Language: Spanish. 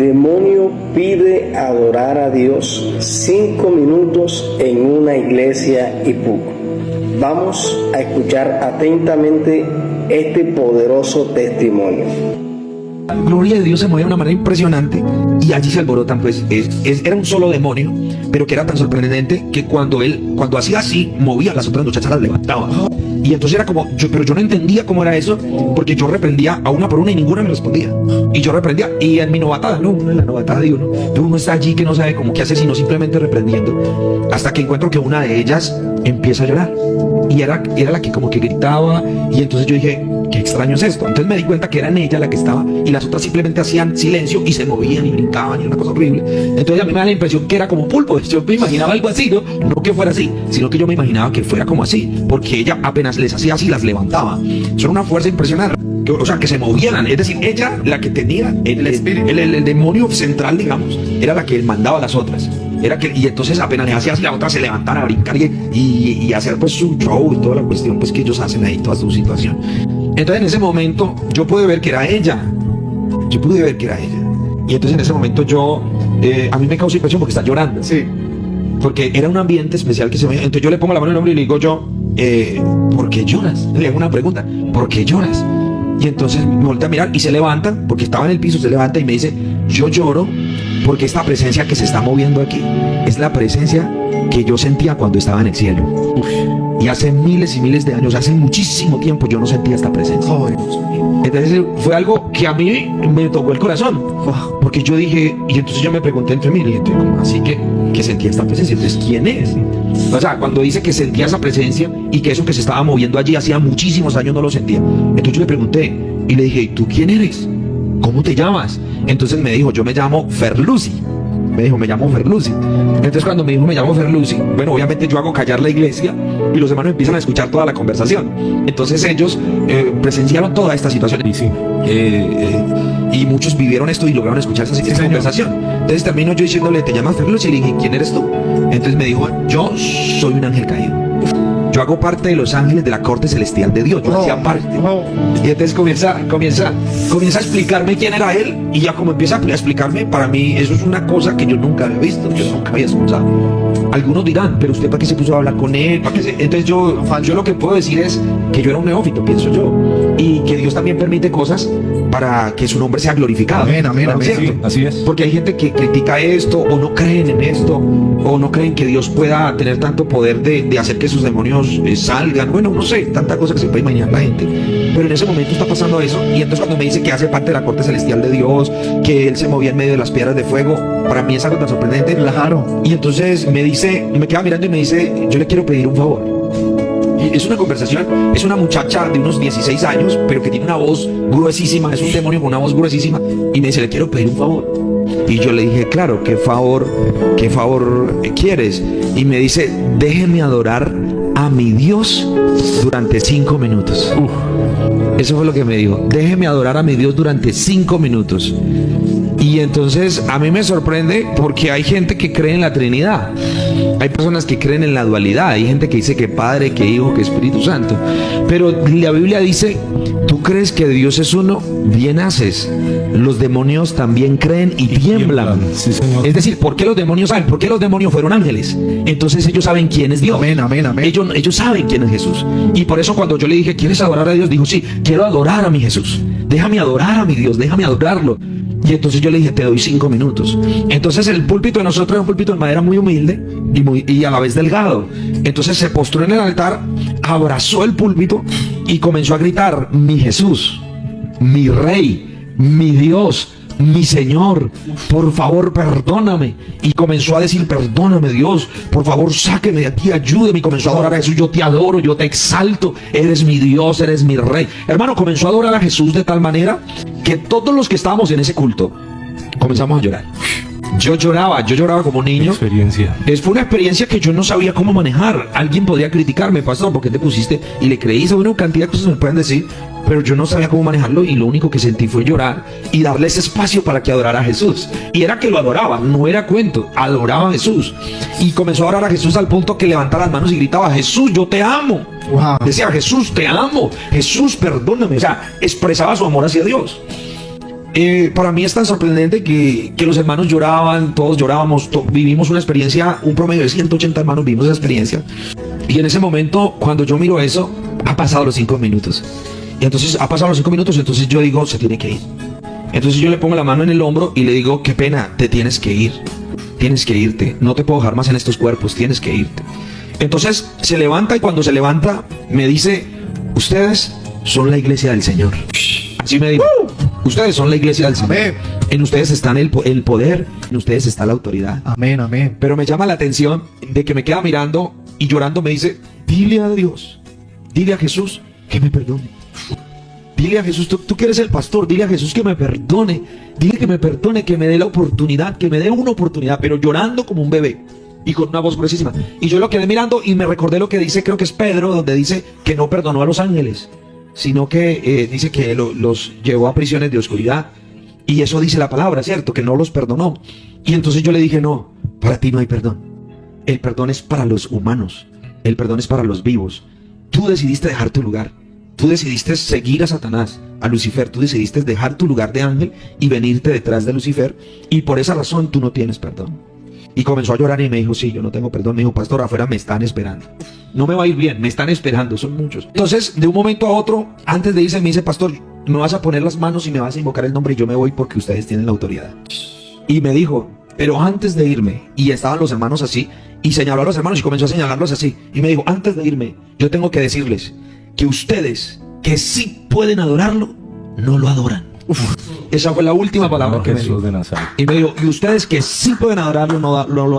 Demonio pide adorar a Dios 5 minutos en una iglesia Ipuk. Vamos a escuchar atentamente este poderoso testimonio. La gloria de Dios se mueve de una manera impresionante y allí se alborotan, pues era un solo demonio, pero que era tan sorprendente que cuando hacía así, movía a las otras muchachas, las levantaba. Y entonces era como, pero yo no entendía cómo era eso, porque yo reprendía a una por una y ninguna me respondía. Y yo reprendía, y en mi novatada, en la novatada de uno está allí que no sabe cómo qué hacer, sino simplemente reprendiendo, hasta que encuentro que una de ellas empieza a llorar. Y era la que como que gritaba, y entonces yo dije, qué extraño es esto. Entonces me di cuenta que era en ella la que estaba, y las otras simplemente hacían silencio y se movían y brincaban, y era una cosa horrible. Entonces a mí me da la impresión que era como pulpo. Yo me imaginaba algo así, no que fuera así, sino que yo me imaginaba que fuera como así, porque ella apenas les hacía así, las levantaba. Son una fuerza impresionante. O sea, que se movieran, es decir, ella, la que tenía el demonio central, digamos, era la que mandaba a las otras. Y entonces apenas les hacía así, la otra se levantara a brincar y hacer pues su show y toda la cuestión pues que ellos hacen ahí, toda su situación. Entonces en ese momento yo pude ver que era ella. Y entonces en ese momento a mí me causó impresión porque está llorando. Sí. Porque era un ambiente especial que se veía. Entonces yo le pongo la mano en el hombro y le digo ¿por qué lloras? Le hago una pregunta, ¿por qué lloras? Y entonces me voltea a mirar y se levanta, porque estaba en el piso, se levanta y me dice, yo lloro porque esta presencia que se está moviendo aquí es la presencia que yo sentía cuando estaba en el cielo. Uf. Y hace miles y miles de años, hace muchísimo tiempo yo no sentía esta presencia. Entonces fue algo que a mí me tocó el corazón, porque yo dije, y entonces yo me pregunté entre mí, y ¿cómo así que sentía esta presencia? Entonces, ¿quién es? O sea, cuando dice que sentía esa presencia y que eso que se estaba moviendo allí hacía muchísimos años no lo sentía. Entonces yo le pregunté y le dije, ¿y tú quién eres? ¿Cómo te llamas? Entonces me dijo, yo me llamo Ferlucy. Me dijo, me llamo Ferlucy. Entonces cuando me dijo, me llamo Ferlucy, bueno, obviamente yo hago callar la iglesia y los hermanos empiezan a escuchar toda la conversación. Entonces ellos presenciaron toda esta situación. Y muchos vivieron esto y lograron escuchar esa conversación. Entonces termino yo diciéndole, ¿te llamas Ferlucy? Y le dije, ¿quién eres tú? Entonces me dijo, yo soy un ángel caído. Yo hago parte de los ángeles de la corte celestial de Dios. Yo hacía parte. Y entonces comienza a explicarme quién era él. Y ya como empieza a explicarme, para mí eso es una cosa que yo nunca había visto, yo nunca había escuchado. Algunos dirán, pero usted ¿para qué se puso a hablar con él? Entonces yo lo que puedo decir es que yo era un neófito, pienso yo. Y que Dios también permite cosas para que su nombre sea glorificado. Amén. Sí, así es. Porque hay gente que critica esto, o no creen en esto, o no creen que Dios pueda tener tanto poder de hacer que sus demonios salgan. Bueno, no sé, tanta cosa que se puede imaginar la gente. Pero en ese momento está pasando eso. Y entonces cuando me dice que hace parte de la corte celestial de Dios, que él se movía en medio de las piedras de fuego, para mí es algo tan sorprendente. Claro. Y entonces me queda mirando y me dice, yo le quiero pedir un favor. Y es una conversación, es una muchacha de unos 16 años, pero que tiene una voz gruesísima, es un demonio con una voz gruesísima, y me dice, le quiero pedir un favor. Y yo le dije, claro, ¿qué favor quieres? Y me dice, déjeme adorar a mi Dios durante 5 minutos. Eso fue lo que me dijo, déjeme adorar a mi Dios durante 5 minutos. Y entonces a mí me sorprende porque hay gente que cree en la Trinidad, hay personas que creen en la dualidad, hay gente que dice que Padre, que Hijo, que Espíritu Santo, pero la Biblia dice, ¿tú crees que Dios es uno? Bien haces. Los demonios también creen y tiemblan. Sí, señor. Es decir, ¿por qué los demonios saben? ¿Por qué los demonios fueron ángeles? Entonces ellos saben quién es Dios. Amén. Ellos saben quién es Jesús. Y por eso cuando yo le dije, ¿quieres adorar a Dios? Dijo, sí, quiero adorar a mi Jesús. Déjame adorar a mi Dios, déjame adorarlo. Y entonces yo le dije, te doy 5 minutos. Entonces el púlpito de nosotros era un púlpito de madera muy humilde y a la vez delgado. Entonces se postró en el altar, abrazó el púlpito y comenzó a gritar, mi Jesús, mi Rey, mi Dios, mi Señor, por favor perdóname. Y comenzó a decir, perdóname Dios, por favor sáqueme de aquí, ayúdeme. Y comenzó a adorar a Jesús, yo te adoro, yo te exalto, eres mi Dios, eres mi Rey. Hermano, comenzó a adorar a Jesús de tal manera que todos los que estábamos en ese culto comenzamos a llorar. Yo lloraba como niño. Experiencia. Fue una experiencia que yo no sabía cómo manejar. Alguien podría criticarme, pastor, ¿por qué te pusiste y le creíste? Bueno, cantidad de cosas me pueden decir, pero yo no sabía cómo manejarlo y lo único que sentí fue llorar y darle ese espacio para que adorara a Jesús. Y era que lo adoraba, no era cuento, adoraba a Jesús. Y comenzó a orar a Jesús al punto que levantaba las manos y gritaba, Jesús, yo te amo. Wow. Decía, Jesús, te amo. Jesús, perdóname. O sea, expresaba su amor hacia Dios. Para mí es tan sorprendente que los hermanos lloraban, todos llorábamos, vivimos una experiencia, un promedio de 180 hermanos vivimos esa experiencia. Y en ese momento, cuando yo miro eso, ha pasado los 5 minutos. Y entonces ha pasado los 5 minutos, entonces yo digo, se tiene que ir. Entonces yo le pongo la mano en el hombro y le digo, qué pena, te tienes que ir. Tienes que irte, no te puedo dejar más en estos cuerpos, tienes que irte. Entonces se levanta y cuando se levanta me dice, ustedes son la iglesia del Señor. Así me dijo, ustedes son la iglesia del Señor. Amén. En ustedes está el poder, en ustedes está la autoridad. Amén, amén. Pero me llama la atención de que me queda mirando y llorando me dice, dile a Dios, dile a Jesús que me perdone. Dile a Jesús, tú que eres el pastor, dile a Jesús que me perdone. Dile que me perdone, que me dé la oportunidad, que me dé una oportunidad, pero llorando como un bebé y con una voz gruesísima. Y yo lo quedé mirando y me recordé lo que dice, creo que es Pedro, donde dice que no perdonó a los ángeles, sino que dice que los llevó a prisiones de oscuridad. Y eso dice la palabra, ¿cierto? Que no los perdonó. Y entonces yo le dije, no, para ti no hay perdón. El perdón es para los humanos. El perdón es para los vivos. Tú decidiste dejar tu lugar. Tú decidiste seguir a Satanás, a Lucifer. Tú decidiste dejar tu lugar de ángel y venirte detrás de Lucifer. Y por esa razón tú no tienes perdón. Y comenzó a llorar y me dijo, sí, yo no tengo perdón. Me dijo, pastor, afuera me están esperando. No me va a ir bien, me están esperando, son muchos. Entonces, de un momento a otro, antes de irse, me dice, pastor, me vas a poner las manos y me vas a invocar el nombre y yo me voy porque ustedes tienen la autoridad. Y me dijo, pero antes de irme, y estaban los hermanos así, y señaló a los hermanos y comenzó a señalarlos así. Y me dijo, antes de irme, yo tengo que decirles que ustedes, que sí pueden adorarlo, no lo adoran. Esa fue la última palabra que me dijo. Y me dijo, y ustedes que sí pueden adorarlo, no lo adoran.